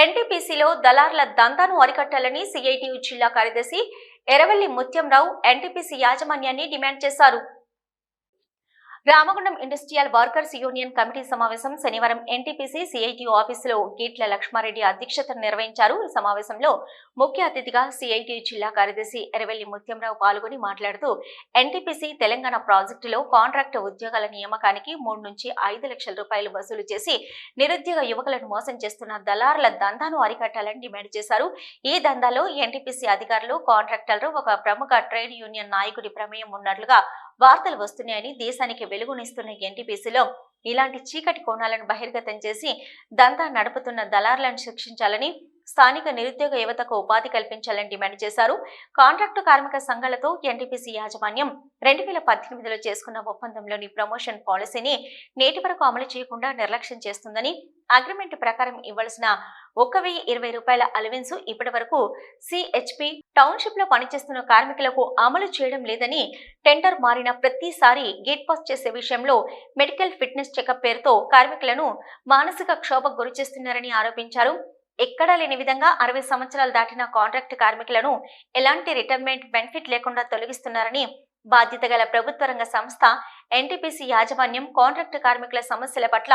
ఎన్టీపీసీలో దళారుల దందాను అరికట్టాలని సిఐటియు జిల్లా కార్యదర్శి ఎర్రవెల్లి ముత్యంరావు ఎన్టీపీసీ యాజమాన్యాన్ని డిమాండ్ చేశారు. Ramagundam industrial workers union committee సమావేశం శనివారం ఎన్టీపీసీ సిఐటియు ఆఫీసులో గీట్ల లక్ష్మారెడ్డి అధ్యక్షతన నిర్వహించారు. ఈ సమావేశంలో ముఖ్య అతిథిగా సిఐటియు జిల్లా కార్యదర్శి ఎర్రవెల్లి ముత్యంరావు పాల్గొని మాట్లాడుతూ ఎన్టీపీసీ తెలంగాణ ప్రాజెక్టులో కాంట్రాక్టు ఉద్యోగాల నియామకానికి 3 నుంచి 5 లక్షల రూపాయలు వసూలు చేసి నిరుద్యోగ యువకులను మోసం చేస్తున్న దళారుల దందాను అరికట్టాలని డిమాండ్ చేశారు. ఈ దందాలో ఎన్టీపీసీ అధికారులు, కాంట్రాక్టర్లు, ఒక ప్రముఖ ట్రేడ్ యూనియన్ నాయకుడి ప్రమేయం ఉన్నట్లుగా వార్తలు వస్తున్నాయని, దేశానికి వెలుగునిస్తున్న ఎన్టీపీసీలో ఇలాంటి చీకటి కోణాలను బహిర్గతం చేసి దందా నడుపుతున్న దళారులను శిక్షించాలని, స్థానిక నిరుద్యోగ యువతకు ఉపాధి కల్పించాలని డిమాండ్ చేశారు. కాంట్రాక్టు కార్మిక సంఘాలతో ఎన్టీపీసీ యాజమాన్యం 2018లో చేసుకున్న ఒప్పందంలోని ప్రమోషన్ పాలసీని నేటి వరకు అమలు చేయకుండా నిర్లక్ష్యం చేస్తుందని, అగ్రిమెంట్ ప్రకారం ఇవ్వాల్సిన 1,020 రూపాయల అలవెన్స్ ఇప్పటి వరకు సిహెచ్పి టౌన్షిప్ లో పనిచేస్తున్న కార్మికులకు అమలు చేయడం లేదని, టెండర్ మారిన ప్రతిసారి గేట్ పాస్ చేసే విషయంలో మెడికల్ ఫిట్నెస్ చెకప్ పేరుతో కార్మికులను మానసిక క్షోభకు గురిచేస్తున్నారని ఆరోపించారు. ఎక్కడా లేని విధంగా 60 సంవత్సరాలు దాటిన కాంట్రాక్ట్ కార్మికులను ఎలాంటి రిటైర్మెంట్ బెనిఫిట్ లేకుండా తొలగిస్తున్నారని, బాధ్యత గల ప్రభుత్వ రంగ సంస్థ ఎన్టీపీసీ యాజమాన్యం కాంట్రాక్ట్ కార్మికుల సమస్యల పట్ల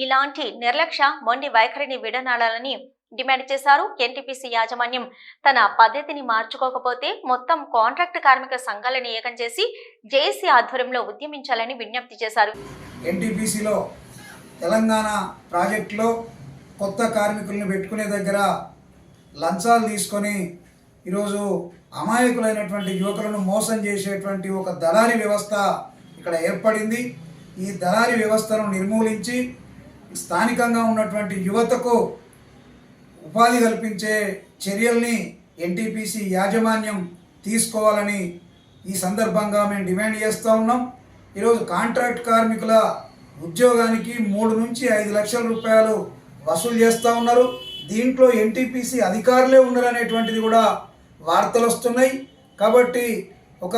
ఇలాంటి నిర్లక్ష్య మొండి వైఖరిని విడనాడాలని డిమాండ్ చేశారు. ఎన్టీపీసీ యాజమాన్యం తన పద్ధతిని మార్చుకోకపోతే మొత్తం కాంట్రాక్ట్ కార్మిక సంఘాలను ఏకం చేసి జేఏసీ ఆధ్వర్యంలో ఉద్యమించాలని విజ్ఞప్తి చేశారు. ఎన్టీపీసీలో తెలంగాణ ప్రాజెక్టులో కొత్త కార్మికులను పెట్టుకునే దగ్గర లంచాలు తీసుకొని ఈరోజు అమాయకులైనటువంటి యువకులను మోసం చేసేటువంటి ఒక దళారీ వ్యవస్థ ఇక్కడ ఏర్పడింది. ఈ దళారీ వ్యవస్థను నిర్మూలించి స్థానికంగా ఉన్నటువంటి యువతకు ఉపాధి కల్పించే చర్యల్ని ఎన్టీపీసీ యాజమాన్యం తీసుకోవాలని ఈ సందర్భంగా మేము డిమాండ్ చేస్తూ ఉన్నాం. ఈరోజు కాంట్రాక్ట్ కార్మికుల ఉద్యోగానికి 3 నుంచి 5 లక్షల రూపాయలు వసూలు చేస్తూ ఉన్నారు. దీంట్లో ఎన్టీపీసీ అధికారులే ఉన్నారనేటువంటిది కూడా వార్తలు వస్తున్నాయి. కాబట్టి ఒక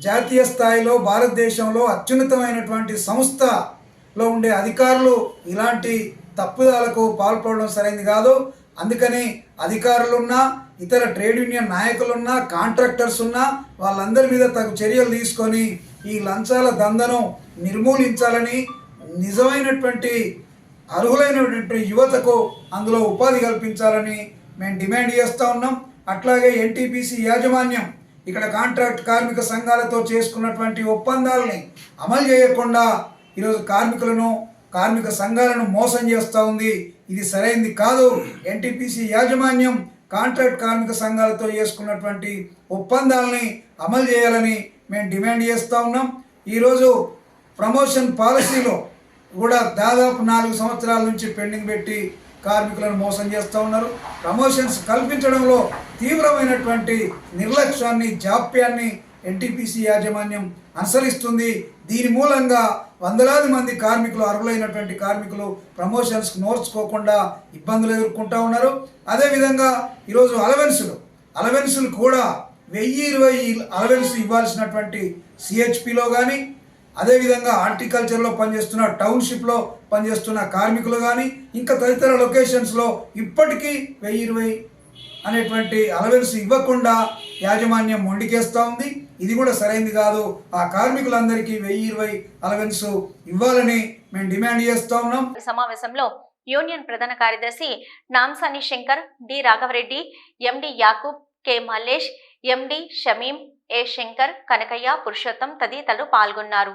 జాతీయ స్థాయిలో భారతదేశంలో అత్యున్నతమైనటువంటి సంస్థలో ఉండే అధికారులు ఇలాంటి తప్పుదాలకు పాల్పడడం సరైనది కాదు. అందుకని అధికారులున్నా, ఇతర ట్రేడ్ యూనియన్ నాయకులున్నా, కాంట్రాక్టర్స్ ఉన్నా వాళ్ళందరి మీద తగు చర్యలు తీసుకొని ఈ లంచాల దందను నిర్మూలించాలని, నిజమైనటువంటి అర్హులైనటువంటి యువతకు అందులో ఉపాధి కల్పించాలని మేము డిమాండ్ చేస్తూ ఉన్నాం. అట్లాగే ఎన్టీపీసీ యాజమాన్యం ఇక్కడ కాంట్రాక్ట్ కార్మిక సంఘాలతో చేసుకున్నటువంటి ఒప్పందాలని అమలు చేయకుండా ఈరోజు కార్మిక సంఘాలను మోసం చేస్తూ ఉంది. ఇది సరైనది కాదు. ఎన్టీపీసీ యాజమాన్యం కాంట్రాక్ట్ కార్మిక సంఘాలతో చేసుకున్నటువంటి ఒప్పందాలని అమలు చేయాలని మేము డిమాండ్ చేస్తూ ఉన్నాం. ఈరోజు ప్రమోషన్ పాలసీలో కూడా దాదాపు 4 సంవత్సరాల నుంచి పెండింగ్ పెట్టి కార్మికులను మోసం చేస్తూ ఉన్నారు. ప్రమోషన్స్ కల్పించడంలో తీవ్రమైనటువంటి నిర్లక్ష్యాన్ని, జాప్యాన్ని ఎన్టీపీసీ యాజమాన్యం అనుసరిస్తుంది. దీని మూలంగా వందలాది మంది కార్మికులు, అర్హులైనటువంటి కార్మికులు ప్రమోషన్స్కి నోర్చుకోకుండా ఇబ్బందులు ఎదుర్కొంటూ ఉన్నారు. అదేవిధంగా ఈరోజు అలవెన్సులు కూడా 1020 అలవెన్స్ ఇవ్వాల్సినటువంటి సిహెచ్పిలో కానీ, అదేవిధంగా హార్టికల్చర్లో పనిచేస్తున్న, టౌన్షిప్లో పనిచేస్తున్న కార్మికులు కానీ, ఇంకా తదితర లొకేషన్స్లో ఇప్పటికీ 1020 అనేటువంటి అలవెన్స్ ఇవ్వకుండా యాజమాన్యం మొండికేస్తూ ఉంది. ఇది కూడా సరైనది కాదు. ఆ కార్మికులందరికీ 1020 అలవెన్స్ ఇవ్వాలని మేము డిమాండ్ చేస్తూ ఉన్నాం. సమావేశంలో యూనియన్ ప్రధాన కార్యదర్శి నాంసాని శంకర్, డి రాఘవరెడ్డి, ఎండి యాకూబ్, కె మల్లేష్, ఎండి షమీం, ఏ శంకర్, కనకయ్య, పురుషోత్తం తదితరులు పాల్గొన్నారు.